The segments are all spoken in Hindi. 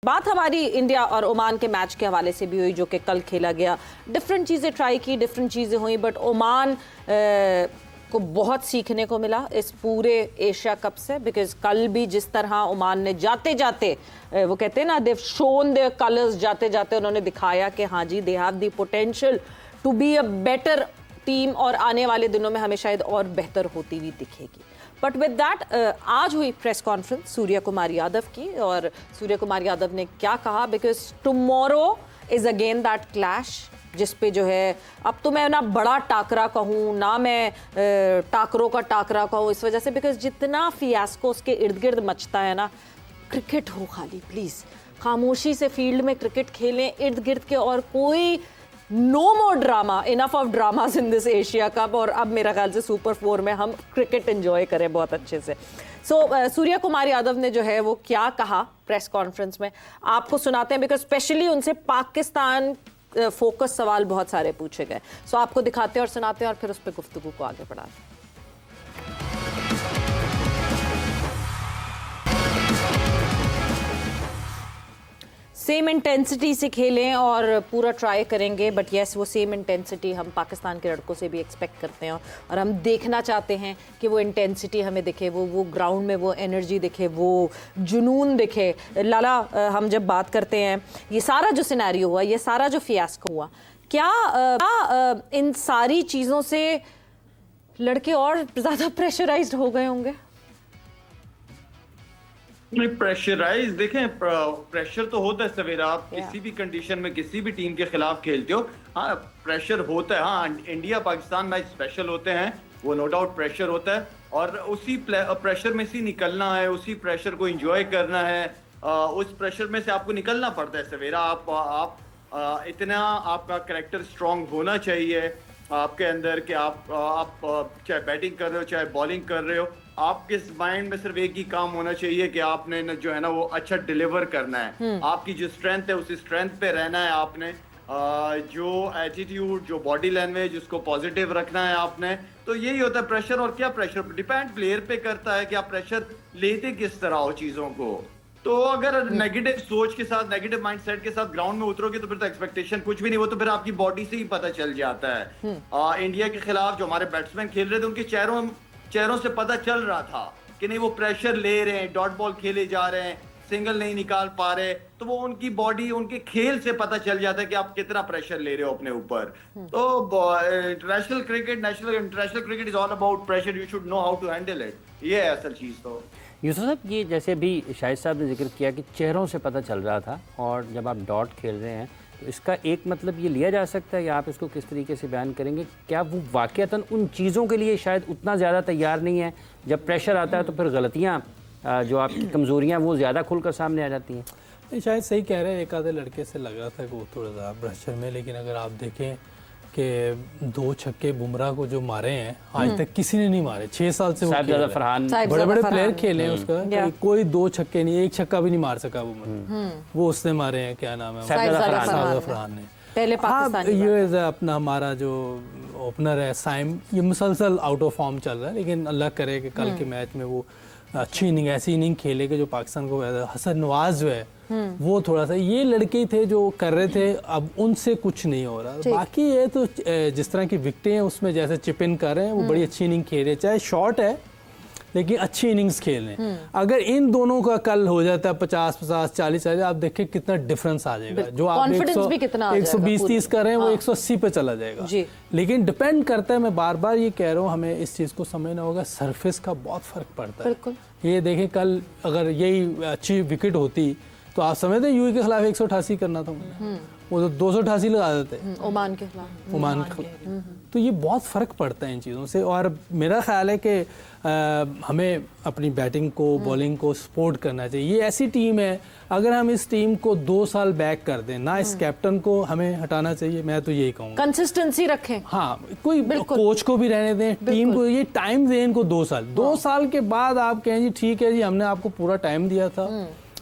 बात हमारी इंडिया और ओमान के मैच के हवाले से भी हुई जो कि कल खेला गया। डिफरेंट चीज़ें ट्राई की, डिफरेंट चीज़ें हुई, बट ओमान को बहुत सीखने को मिला इस पूरे एशिया कप से। बिकॉज कल भी जिस तरह ओमान ने जाते जाते वो कहते हैं ना, देव शोन देयर कलर्स, जाते जाते उन्होंने दिखाया कि हाँ जी, they have the potential to be a better team और आने वाले दिनों में हमें शायद और बेहतर होती हुई दिखेगी। बट विद दैट आज हुई प्रेस कॉन्फ्रेंस सूर्य कुमार यादव की, और सूर्य कुमार यादव ने क्या कहा, because tomorrow is again that clash जिस पे जो है, अब तो मैं ना बड़ा टाकरा कहूँ ना मैं टाकरों का टाकरा कहूँ इस वजह से, बिकॉज जितना फियास्को उसके इर्द गिर्द मचता है ना, क्रिकेट हो खाली प्लीज़, खामोशी से फील्ड में क्रिकेट खेलें इर्द गिर्द के, और कोई no more drama, enough of dramas in this Asia cup. और अब मेरा ख्याल से सुपर 4 में हम क्रिकेट एंजॉय करें बहुत अच्छे से। सूर्य कुमार यादव ने जो है वो क्या कहा प्रेस कॉन्फ्रेंस में, आपको सुनाते हैं, बिकॉज स्पेशली उनसे पाकिस्तान फोकस सवाल बहुत सारे पूछे गए। आपको दिखाते हैं और सुनाते हैं और फिर उस पर गुफ्तगू को आगे बढ़ाते हैं। सेम इंटेंसिटी से खेलें और पूरा ट्राई करेंगे, बट यस वो सेम इंटेंसिटी हम पाकिस्तान के लड़कों से भी एक्सपेक्ट करते हैं, और हम देखना चाहते हैं कि वो इंटेंसिटी हमें दिखे, वो ग्राउंड में वो एनर्जी दिखे, वो जुनून दिखे। लाला, हम जब बात करते हैं ये सारा जो सिनेरियो हुआ, ये सारा जो फियास्को हुआ, क्या इन सारी चीज़ों से लड़के और ज़्यादा प्रेशराइज्ड हो गए होंगे? नहीं, प्रेशराइज देखें, प्रेशर तो होता है सवेरा, आप किसी भी कंडीशन में किसी भी टीम के खिलाफ खेलते हो, हाँ प्रेशर होता है। हाँ, इंडिया पाकिस्तान मैच स्पेशल होते हैं, वो नो डाउट प्रेशर होता है, और उसी प्रेशर में से निकलना है, उसी प्रेशर को एंजॉय करना है, उस प्रेशर में से आपको निकलना पड़ता है सवेरा। आप इतना आपका कैरेक्टर स्ट्रांग होना चाहिए आपके अंदर कि आप चाहे बैटिंग कर रहे हो चाहे बॉलिंग कर रहे हो, आपके माइंड में सिर्फ एक ही काम होना चाहिए कि आपने जो है ना वो अच्छा डिलीवर करना है। आपकी जो स्ट्रेंथ है उसी स्ट्रेंथ पे रहना है आपने, जो एटीट्यूड, जो बॉडी लैंग्वेज, उसको पॉजिटिव रखना है आपने। तो यही होता है प्रेशर। और क्या प्रेशर डिपेंड प्लेयर पे करता है कि आप प्रेशर लेते किस तरह हो चीजों को। तो अगर नेगेटिव सोच के साथ, नेगेटिव माइंडसेट के साथ ग्राउंड में उतरोगे तो फिर तो एक्सपेक्टेशन कुछ भी नहीं, वो तो फिर आपकी बॉडी से ही पता चल जाता है। इंडिया के खिलाफ जो हमारे बैट्समैन खेल रहे थे, उनके चेहरों से पता चल रहा था कि नहीं वो प्रेशर ले रहे हैं, डॉट बॉल खेले जा रहे हैं, सिंगल नहीं निकाल पा रहे, तो वो उनकी बॉडी, उनके खेल से पता चल जाता है कि आप कितना प्रेशर ले रहे हो अपने ऊपर। तो international cricket, international cricket is all about pressure, you should know how to handle it. ये है असल चीज। तो यूसुफ साहब, ये जैसे भी शाहिद साहब ने जिक्र किया कि चेहरों से पता चल रहा था, और जब आप डॉट खेल रहे हैं तो इसका एक मतलब ये लिया जा सकता है कि आप इसको किस तरीके से बयान करेंगे, क्या वो वाकईतन उन चीज़ों के लिए शायद उतना ज़्यादा तैयार नहीं है? जब प्रेशर आता है तो फिर गलतियाँ, जो आपकी कमज़ोरियाँ, वो ज़्यादा खुलकर सामने आ जाती हैं। नहीं, शायद सही कह रहे हैं। एक आधे लड़के से लग रहा था कि वो थोड़ा ज़्यादा प्रेशर में, लेकिन अगर आप देखें कि 2 छक्के बुमराह को जो मारे हैं आज तक किसी ने नहीं मारे। 6 साल से वो फरहान, बड़े बड़े प्लेयर खेले हैं उसका, कोई 2 छक्के नहीं, 1 छक्का भी नहीं मार सका वो उसने मारे हैं। क्या नाम है? साजिद फरहान ने। पहले पाकिस्तान ये अपना हमारा जो ओपनर है साइम, ये मुसलसल आउट ऑफ फॉर्म चल रहा है, लेकिन अल्लाह करे कि कल के मैच में वो अच्छी इनिंग, ऐसी इनिंग खेले कि जो पाकिस्तान को। हसन नवाज जो है वो थोड़ा सा, ये लड़के थे जो कर रहे थे, अब उनसे कुछ नहीं हो रहा। बाकी ये तो जिस तरह की विकेटें हैं उसमें जैसे चिप इन कर रहे हैं, वो बड़ी अच्छी इनिंग खेल रहे हैं, चाहे शॉर्ट है लेकिन अच्छी इनिंग्स खेल रहे हैं। अगर इन दोनों का कल हो जाता है 50-50, 40-40, आप देखिए कितना डिफरेंस आ जाएगा। जो आप 120-30 कर रहे हैं वो 180 पे चला जाएगा। लेकिन डिपेंड करता है, मैं बार बार ये कह रहा हूँ, हमें इस चीज़ को समझना होगा, सरफेस का बहुत फर्क पड़ता है। ये देखें, कल अगर यही अच्छी विकेट होती तो आप समझते हैं यूएई के खिलाफ 188 करना था, वो तो 288 लगा देते ओमान के खिलाफ। ओमान के खिलाफ। तो ये बहुत फ़र्क पड़ता है इन चीज़ों से। और मेरा ख्याल है कि हमें अपनी बैटिंग को, बॉलिंग को सपोर्ट करना चाहिए। ये ऐसी टीम है, अगर हम इस टीम को 2 साल बैक कर दें ना, इस कैप्टन को हमें हटाना चाहिए, मैं तो यही कहूँगा। कंसिस्टेंसी रखें। हाँ, कोई कोच को भी रहने दें, टीम को ये टाइम दें, इनको 2 साल। 2 साल के बाद आप कहें जी ठीक है जी, हमने आपको पूरा टाइम दिया था,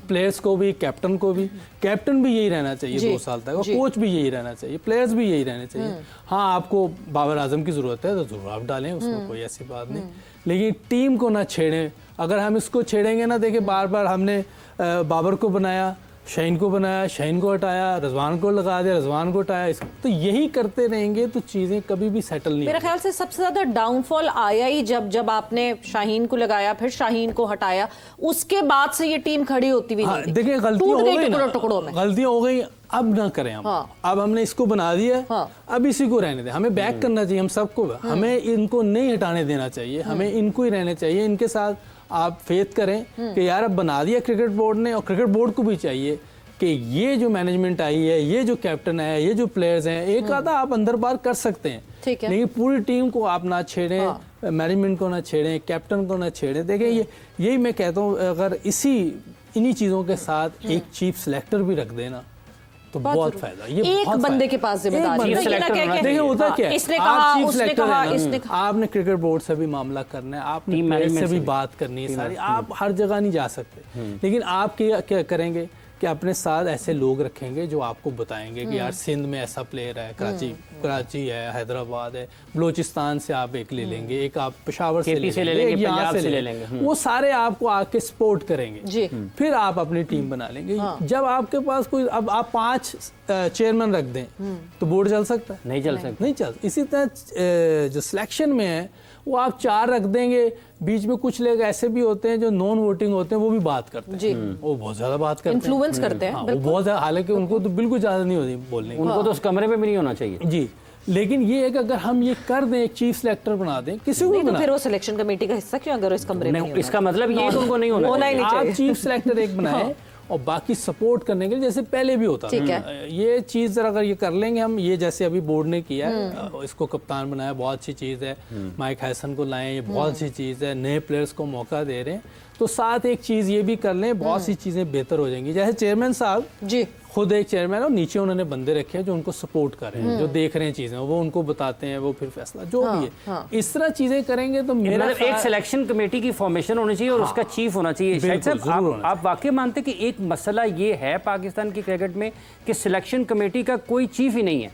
प्लेयर्स को भी, कैप्टन को भी। कैप्टन भी यही रहना चाहिए 2 साल तक, और कोच भी यही रहना चाहिए, प्लेयर्स भी यही रहने चाहिए। हाँ, आपको बाबर आजम की ज़रूरत है तो ज़रूर आप डालें, उसमें कोई ऐसी बात नहीं, लेकिन टीम को ना छेड़ें। अगर हम इसको छेड़ेंगे ना, देखिए बार बार हमने बाबर को बनाया, शाहीन को बनाया, शाहीन को हटाया, रजवान को लगा दिया, रजवान को हटाया, तो यही करते रहेंगे तो चीज़ें कभी भी सेटल नहीं मेरे ख्याल से सबसे ज्यादा डाउनफॉल आया ही जब आपने शाहीन को लगाया, फिर शाहीन को हटाया, उसके बाद से ये टीम खड़ी होती हुई नहीं दिखी। देखिए गलतियां हो गई ना, टुकड़ों में गलतियां हो गई, अब ना करें हम। अब हमने इसको बना दिया, अब इसी को रहने दें। हमें बैक करना चाहिए हम सबको, हमें इनको नहीं हटाने देना चाहिए, हमें इनको ही रहने चाहिए। इनके साथ आप फेथ करें कि यार अब बना दिया क्रिकेट बोर्ड ने, और क्रिकेट बोर्ड को भी चाहिए कि ये जो मैनेजमेंट आई है, ये जो कैप्टन है, ये जो प्लेयर्स हैं, एक आधा आप अंदर बाहर कर सकते हैं, लेकिन पूरी टीम को आप ना छेड़ें, मैनेजमेंट को ना छेड़ें, कैप्टन को ना छेड़ें। देखें यही मैं कहता हूँ, अगर इन्हीं चीज़ों के साथ एक चीफ सेलेक्टर भी रख देना तो बहुत फायदा। ये एक बंदे के पास जिम्मेदारी, देखिए होता क्या है, इसने कहा, उसने कहा, इसने कहा। आपने क्रिकेट बोर्ड से भी मामला करना है, आपने प्लेयर से भी बात करनी है सारी, आप हर जगह नहीं जा सकते, लेकिन आप क्या करेंगे कि अपने साथ ऐसे लोग रखेंगे जो आपको बताएंगे कि यार सिंध में ऐसा प्लेयर है, कराची है, हैदराबाद है, बलूचिस्तान से आप एक ले लेंगे, एक आप पेशावर से ले लेंगे, पंजाब से ले लेंगे, वो सारे आपको आके सपोर्ट करेंगे, फिर आप अपनी टीम बना लेंगे। जब आपके पास कोई, अब आप 5 चेयरमैन रख दें तो बोर्ड चल सकता है? नहीं चल सकता, नहीं चल। इसी तरह जो सिलेक्शन में है वो आप 4 रख देंगे, बीच में कुछ लोग ऐसे भी होते हैं जो नॉन वोटिंग होते हैं, वो भी बात करते हैं जी, वो बहुत ज्यादा बात करते हैं, इन्फ्लुएंस करते हैं, वो बहुत, हालांकि उनको तो बिल्कुल ज्यादा नहीं होती बोलने की, उनको तो उस कमरे में भी नहीं होना चाहिए जी। लेकिन ये है कि अगर हम ये कर दें, एक चीफ सिलेक्टर बना दें, किसी को तो फिर वो सिलेक्शन कमेटी का हिस्सा क्यों अगर इस कमरे में? इसका मतलब ये उनको नहीं होना चाहिए। आप चीफ सिलेक्टर एक बनाए और बाकी सपोर्ट करने के लिए, जैसे पहले भी होता था। ये चीज़ जरा अगर ये कर लेंगे हम, ये जैसे अभी बोर्ड ने किया है, इसको कप्तान बनाया, बहुत अच्छी चीज़ है। माइक हैसन को लाएं, ये बहुत अच्छी चीज़ है, नए प्लेयर्स को मौका दे रहे हैं। तो साथ एक चीज़ ये भी कर लें, बहुत सी चीज़ें बेहतर हो जाएंगी। जैसे चेयरमैन साहब जी खुद एक चेयरमैन, और नीचे उन्होंने बंदे रखे हैं जो उनको सपोर्ट कर रहे हैं, जो देख रहे हैं चीज़ें, वो उनको बताते हैं, वो फिर फैसला जो भी है, इस तरह चीज़ें करेंगे तो मेरा एक सिलेक्शन कमेटी की फॉर्मेशन होनी चाहिए और उसका चीफ होना चाहिए। शायद साहब, आप वाकई मानते कि एक मसला ये है पाकिस्तान की क्रिकेट में कि सिलेक्शन कमेटी का कोई चीफ ही नहीं है?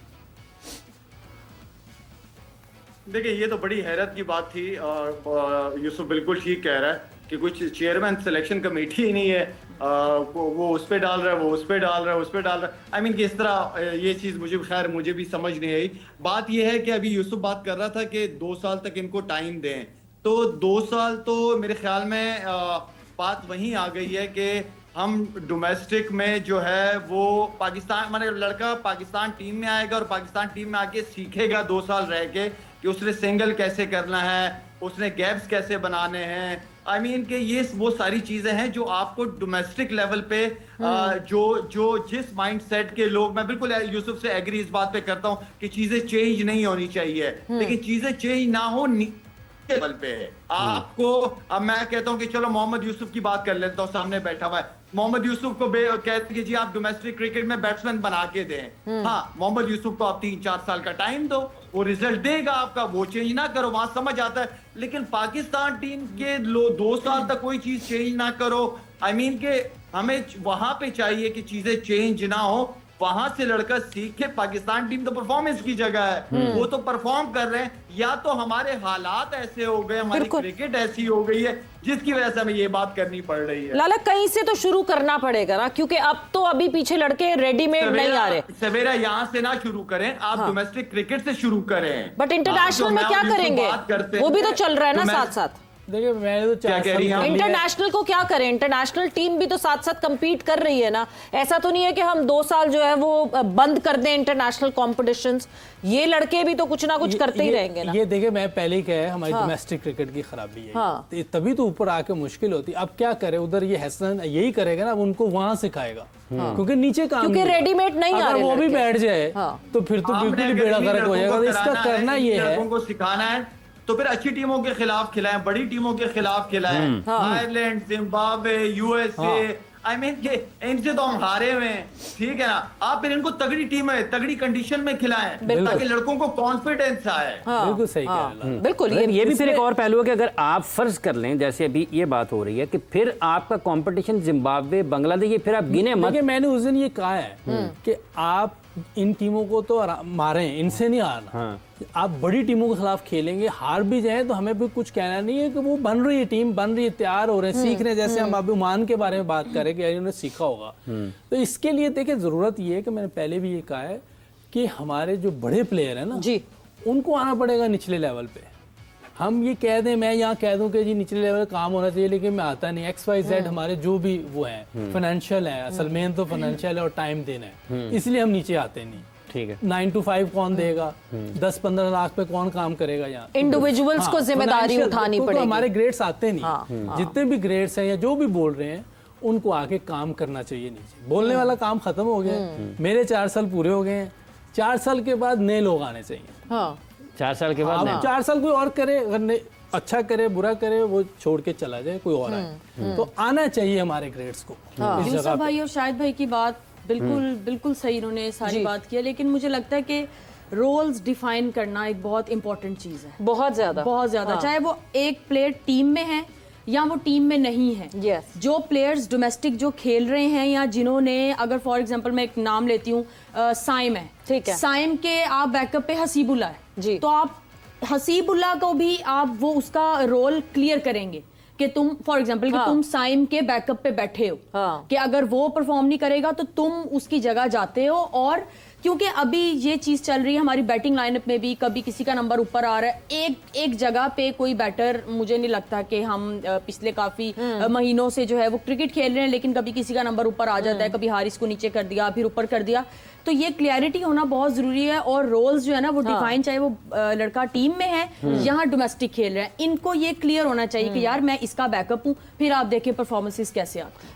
देखिए ये तो बड़ी हैरत की बात थी, और यूसुफ बिल्कुल ठीक कह रहा है कि कुछ चेयरमैन सिलेक्शन कमेटी ही नहीं है, वो उस पे डाल रहा है, वो उस पे डाल रहा है, उस पे डाल रहा है। आई मीन किस तरह ये चीज़ मुझे भी समझ नहीं आई। बात ये है कि अभी यूसुफ बात कर रहा था कि 2 साल तक इनको टाइम दें, तो 2 साल तो मेरे ख्याल में बात वहीं आ गई है कि हम डोमेस्टिक में जो है वो पाकिस्तान, माने लड़का पाकिस्तान टीम में आएगा और पाकिस्तान टीम में आके सीखेगा 2 साल रह के कि उसने सिंगल कैसे करना है, उसने गैप्स कैसे बनाने हैं। आई मीन कि ये वो सारी चीजें हैं जो आपको डोमेस्टिक लेवल पे जो जिस माइंडसेट के लोग, मैं बिल्कुल यूसुफ से एग्री इस बात पे करता हूं कि चीजें चेंज नहीं होनी चाहिए, लेकिन चीजें चेंज ना हो लेवल पे है आपको। अब मैं कहता हूं कि चलो मोहम्मद यूसुफ की बात कर लेता हूं, सामने बैठा हुआ है मोहम्मद यूसुफ को कहते हैं जी आप डोमेस्टिक क्रिकेट में बैट्समैन बना के दें। हाँ, मोहम्मद यूसुफ को आप 3-4 साल का टाइम दो, वो रिजल्ट देगा आपका, वो चेंज ना करो, वहां समझ आता है। लेकिन पाकिस्तान टीम के 2 साल तक कोई चीज चेंज ना करो। आई मीन के हमें वहां पे चाहिए कि चीजें चेंज ना हो, वहां से लड़का सीख के, पाकिस्तान टीम तो परफॉर्मेंस की जगह है, वो तो परफॉर्म कर रहे हैं, या तो हमारे हालात ऐसे हो गए, हमारी क्रिकेट ऐसी हो गई है जिसकी वजह से हमें ये बात करनी पड़ रही है। लाला कहीं से तो शुरू करना पड़ेगा ना, क्योंकि अब तो अभी पीछे लड़के रेडीमेड नहीं आ रहे। सवेरा यहाँ से ना शुरू करें, आप डोमेस्टिक क्रिकेट से शुरू करें। बट इंटरनेशनल में क्या करेंगे, वो भी तो चल रहा है ना साथ साथ। देखिए मैं तो क्या कह रही हैं, इंटरनेशनल को क्या करें, इंटरनेशनल टीम भी तो साथ साथ compete कर रही है ना। ऐसा तो नहीं है कि हम 2 साल जो है वो बंद कर दें इंटरनेशनल कॉम्पिटिशंस, ये लड़के भी तो कुछ ना कुछ करते ही रहेंगे ना। ये देखिए मैं पहले ही कहा, हमारी डोमेस्टिक क्रिकेट की खराबी है, तभी तो ऊपर आके मुश्किल होती। अब क्या करे, उधर ये हसन यही करेगा ना, उनको वहां सिखाएगा, क्योंकि नीचे काम, क्योंकि रेडीमेड नहीं आ रहे, वो भी बैठ जाए तो फिर तो बिल्कुल ही बेड़ा गर्क हो जाएगा। इसका करना ये है, उनको सिखाना है तो फिर अच्छी टीमों के खिलाफ खिलाएं, बड़ी टीमों के खिलाफ खिलाएं, Ireland, Zimbabwe, USA. I mean कि इनसे तो हम हारे हुए हैं, ठीक है ना। आप फिर इनको तगड़ी टीम है, तगड़ी कंडीशन में खिलाएं ताकि लड़कों को कॉन्फिडेंस आए। बिल्कुल सही कह रहे हैं, बिल्कुल। ये भी फिर एक और पहलू है कि अगर आप फर्ज कर लें, जैसे अभी ये बात हो रही है कि फिर आपका कंपटीशन जिम्बाब्वे, बांग्लादेश, ये फिर आप गिने मत। मैंने उस दिन ये कहा है कि आप इन टीमों को तो मारें, इनसे नहीं हारना। आप बड़ी टीमों के खिलाफ खेलेंगे, हार भी जाए तो हमें भी कुछ कहना नहीं है कि वो बन रही है, टीम बन रही है, तैयार हो रहे हैं, सीख रहे हैं। जैसे हम अभी ओमान के बारे में बात करें कि यार इन्होंने सीखा होगा, तो इसके लिए देखिए ज़रूरत ये है कि मैंने पहले भी ये कहा है कि हमारे जो बड़े प्लेयर हैं ना जी, उनको आना पड़ेगा निचले लेवल पे। हम ये कह दें, मैं यहाँ कह दूं कि जी निचले लेवल काम होना चाहिए, लेकिन मैं आता नहीं। XYZ हमारे जो भी वो हैं फाइनेंशियल है, असल मेन तो फाइनेंशियल है और टाइम देना है, इसलिए हम नीचे आते नहीं। ठीक है, 9 to 5 कौन देगा, 10-15 लाख पे कौन काम करेगा यहाँ? इंडिविजुअल्स को जिम्मेदारी financial, उठानी तो पड़ेगी। हमारे ग्रेड्स आते नहीं। जितने भी ग्रेड्स हैं या जो भी बोल रहे हैं उनको आके काम करना चाहिए नीचे। बोलने वाला काम खत्म हो गया है। मेरे 4 साल पूरे हो गए हैं, 4 साल के बाद नए लोग आने चाहिए। हाँ, 4 साल के बाद अब 4 साल कोई और करे, अगर अच्छा करे बुरा करे वो छोड़ के चला जाए, कोई और आए, तो आना चाहिए हमारे ग्रेड्स को इस यूसुफ जगह पे। भाई और शाहिद भाई की बात बिल्कुल सही, इन्होंने सारी बात किया, लेकिन मुझे लगता है कि रोल्स डिफाइन करना एक बहुत इंपॉर्टेंट चीज़ है, बहुत ज्यादा। चाहे वो एक प्लेयर टीम में है या वो टीम में नहीं है। Yes. जो प्लेयर्स डोमेस्टिक जो खेल रहे हैं या जिन्होंने, अगर फॉर एग्जांपल मैं एक नाम लेती हूँ, साइम है, ठीक है। साइम के आप बैकअप पे हसीबुल्ला है जी। तो आप हसीबुल्ला को भी आप वो उसका रोल क्लियर करेंगे कि तुम फॉर एग्जांपल कि तुम साइम के बैकअप पे बैठे हो, कि अगर वो परफॉर्म नहीं करेगा तो तुम उसकी जगह जाते हो। और क्योंकि अभी ये चीज चल रही है हमारी बैटिंग लाइनअप में भी, कभी किसी का नंबर ऊपर आ रहा है, एक जगह पे कोई बैटर, मुझे नहीं लगता कि हम पिछले काफी महीनों से जो है वो क्रिकेट खेल रहे हैं, लेकिन कभी किसी का नंबर ऊपर आ जाता है, कभी हारिस को नीचे कर दिया, फिर ऊपर कर दिया। तो ये क्लैरिटी होना बहुत जरूरी है, और रोल्स जो है ना वो डिफाइन, चाहे वो लड़का टीम में है यहाँ डोमेस्टिक खेल रहे हैं, इनको ये क्लियर होना चाहिए कि यार मैं इसका बैकअप हूँ, फिर आप देखिए परफॉर्मेंसेस कैसे आते हैं।